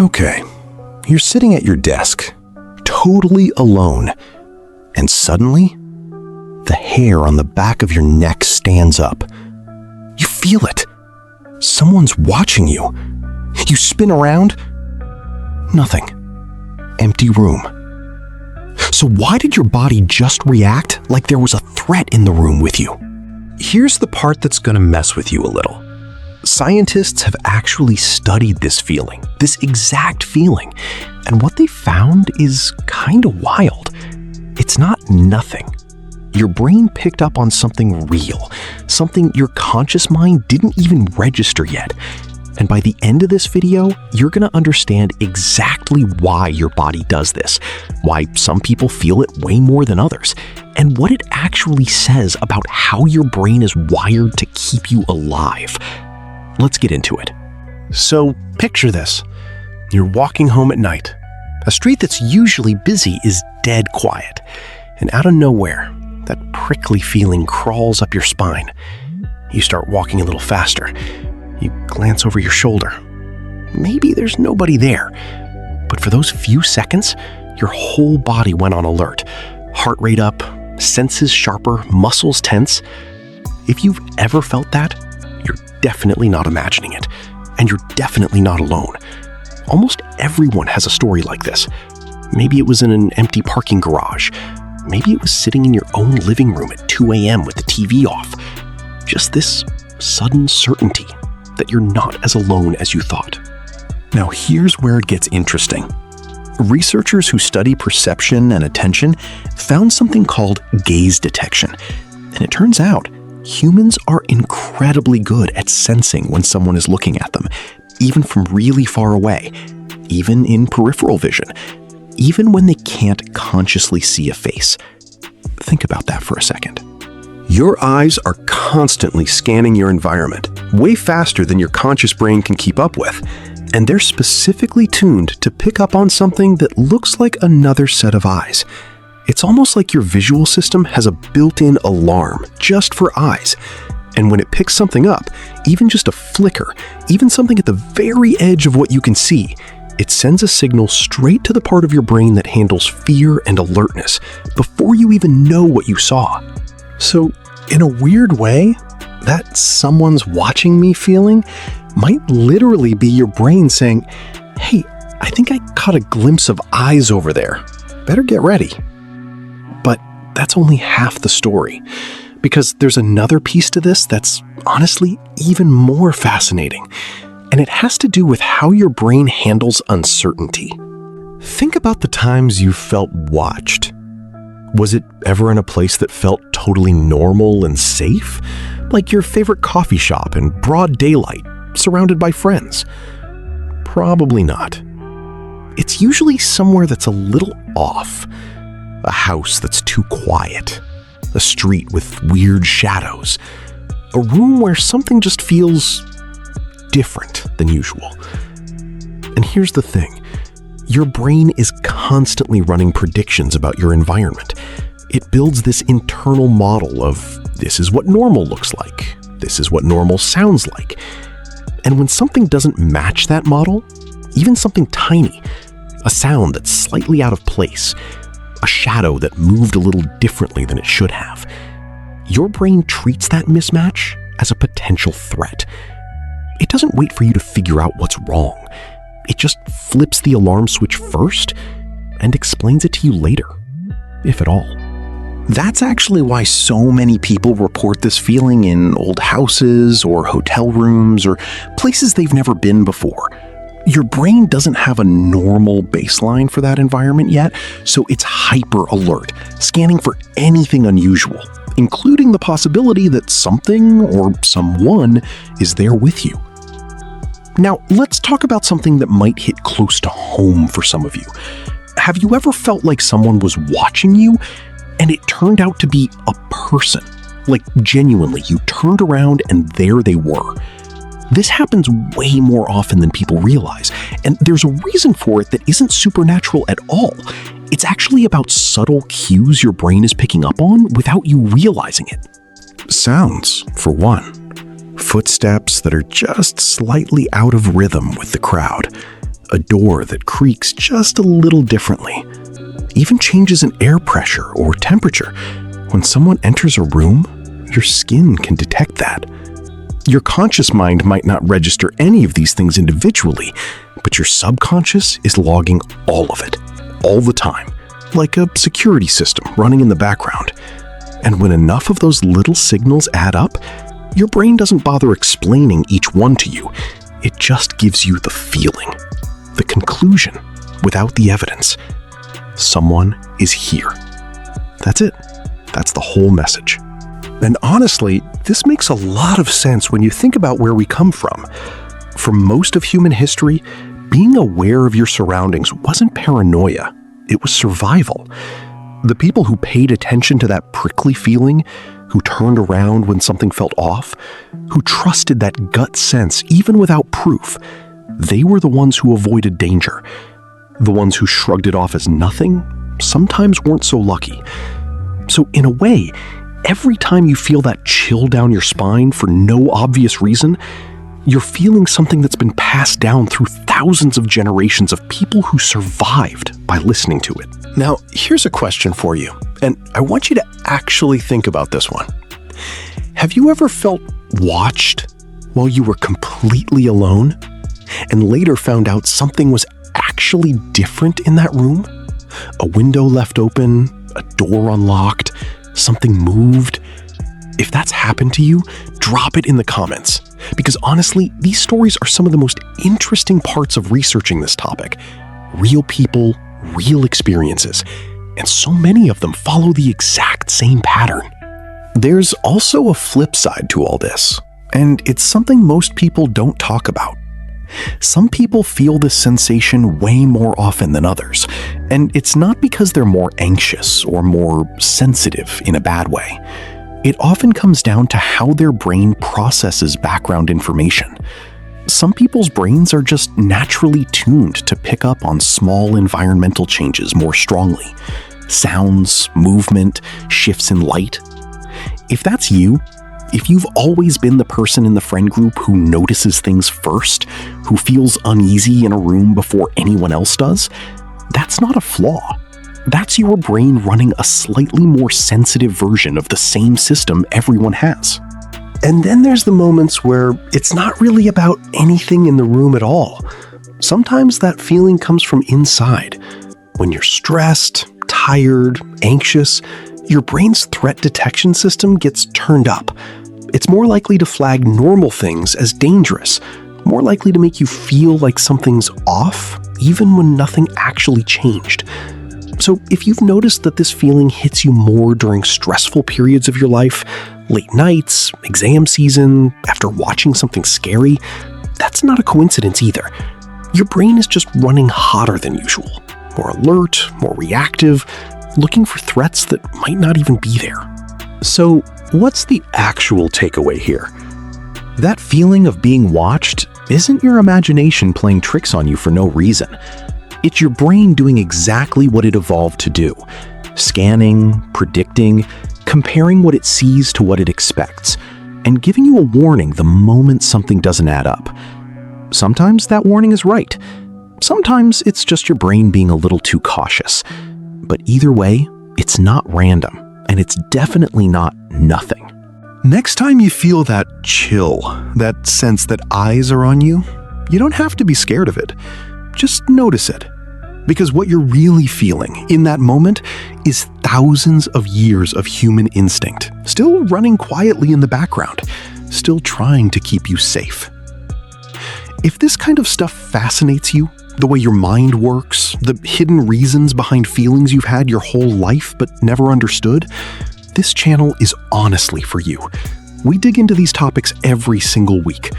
Okay, you're sitting at your desk, totally alone, and suddenly, the hair on the back of your neck stands up. You feel it. Someone's watching you. You spin around. Nothing. Empty room. So why did your body just react like there was a threat in the room with you? Here's the part that's going to mess with you a little. Scientists have actually studied this feeling, this exact feeling, and what they found is kind of wild. It's not nothing. Your brain picked up on something real, something your conscious mind didn't even register yet. And by the end of this video, you're going to understand exactly why your body does this, why some people feel it way more than others, and what it actually says about how your brain is wired to keep you alive. Let's get into it. So picture this. You're walking home at night. A street that's usually busy is dead quiet. And out of nowhere, that prickly feeling crawls up your spine. You start walking a little faster. You glance over your shoulder. Maybe there's nobody there. But for those few seconds, your whole body went on alert. Heart rate up, senses sharper, muscles tense. If you've ever felt that, you're definitely not imagining it. And you're definitely not alone. Almost everyone has a story like this. Maybe it was in an empty parking garage. Maybe it was sitting in your own living room at 2 a.m. with the TV off. Just this sudden certainty that you're not as alone as you thought. Now here's where it gets interesting. Researchers who study perception and attention found something called gaze detection. And it turns out humans are incredibly good at sensing when someone is looking at them, even from really far away, even in peripheral vision, even when they can't consciously see a face. Think about that for a second. Your eyes are constantly scanning your environment, way faster than your conscious brain can keep up with, and they're specifically tuned to pick up on something that looks like another set of eyes. It's almost like your visual system has a built-in alarm just for eyes. And when it picks something up, even just a flicker, even something at the very edge of what you can see, it sends a signal straight to the part of your brain that handles fear and alertness before you even know what you saw. So, in a weird way, that someone's watching me feeling might literally be your brain saying, "Hey, I think I caught a glimpse of eyes over there. Better get ready." But that's only half the story, because there's another piece to this that's honestly even more fascinating, and it has to do with how your brain handles uncertainty. Think about the times you felt watched. Was it ever in a place that felt totally normal and safe? Like your favorite coffee shop in broad daylight, surrounded by friends? Probably not. It's usually somewhere that's a little off. A house that's too quiet. A street with weird shadows. A room where something just feels different than usual. And here's the thing. Your brain is constantly running predictions about your environment. It builds this internal model of this is what normal looks like. This is what normal sounds like. And when something doesn't match that model, even something tiny, a sound that's slightly out of place, a shadow that moved a little differently than it should have, your brain treats that mismatch as a potential threat. It doesn't wait for you to figure out what's wrong. It just flips the alarm switch first and explains it to you later, if at all. That's actually why so many people report this feeling in old houses or hotel rooms or places they've never been before. Your brain doesn't have a normal baseline for that environment yet, so it's hyper alert, scanning for anything unusual, including the possibility that something or someone is there with you. Now, let's talk about something that might hit close to home for some of you. Have you ever felt like someone was watching you and it turned out to be a person? Like genuinely, you turned around and there they were. This happens way more often than people realize, and there's a reason for it that isn't supernatural at all. It's actually about subtle cues your brain is picking up on without you realizing it. Sounds, for one. Footsteps that are just slightly out of rhythm with the crowd. a door that creaks just a little differently, even changes in air pressure or temperature. When someone enters a room, your skin can detect that. Your conscious mind might not register any of these things individually, but your subconscious is logging all of it, all the time, like a security system running in the background. And when enough of those little signals add up, your brain doesn't bother explaining each one to you. It just gives you the feeling, the conclusion, without the evidence. Someone is here. That's it. That's the whole message. And honestly, this makes a lot of sense when you think about where we come from. For most of human history, being aware of your surroundings wasn't paranoia, it was survival. The people who paid attention to that prickly feeling, who turned around when something felt off, who trusted that gut sense even without proof, they were the ones who avoided danger. The ones who shrugged it off as nothing sometimes weren't so lucky. So in a way, every time you feel that chill down your spine for no obvious reason, you're feeling something that's been passed down through thousands of generations of people who survived by listening to it. Now, here's a question for you, and I want you to actually think about this one. Have you ever felt watched while you were completely alone, and later found out something was actually different in that room? A window left open, a door unlocked, something moved. If that's happened to you, drop it in the comments. Because honestly, these stories are some of the most interesting parts of researching this topic. Real people, real experiences, and so many of them follow the exact same pattern. There's also a flip side to all this, and it's something most people don't talk about. Some people feel this sensation way more often than others, and it's not because they're more anxious or more sensitive in a bad way. It often comes down to how their brain processes background information. Some people's brains are just naturally tuned to pick up on small environmental changes more strongly. Sounds, movement, shifts in light. If that's you, if you've always been the person in the friend group who notices things first, who feels uneasy in a room before anyone else does, that's not a flaw. That's your brain running a slightly more sensitive version of the same system everyone has. And then there's the moments where it's not really about anything in the room at all. Sometimes that feeling comes from inside. When you're stressed, tired, anxious, your brain's threat detection system gets turned up. It's more likely to flag normal things as dangerous, more likely to make you feel like something's off, even when nothing actually changed. So if you've noticed that this feeling hits you more during stressful periods of your life, late nights, exam season, after watching something scary, that's not a coincidence either. Your brain is just running hotter than usual, more alert, more reactive, looking for threats that might not even be there. So what's the actual takeaway here? That feeling of being watched isn't your imagination playing tricks on you for no reason. It's your brain doing exactly what it evolved to do, scanning, predicting, comparing what it sees to what it expects, and giving you a warning the moment something doesn't add up. Sometimes that warning is right. Sometimes it's just your brain being a little too cautious. But either way, it's not random, and it's definitely not nothing. Next time you feel that chill, that sense that eyes are on you, you don't have to be scared of it. Just notice it. Because what you're really feeling in that moment is thousands of years of human instinct, still running quietly in the background, still trying to keep you safe. If this kind of stuff fascinates you, the way your mind works, the hidden reasons behind feelings you've had your whole life but never understood, this channel is honestly for you. We dig into these topics every single week.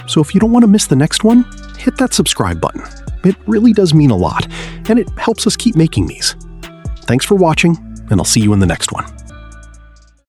So if you don't want to miss the next one, hit that subscribe button. It really does mean a lot, and it helps us keep making these. Thanks for watching, and I'll see you in the next one.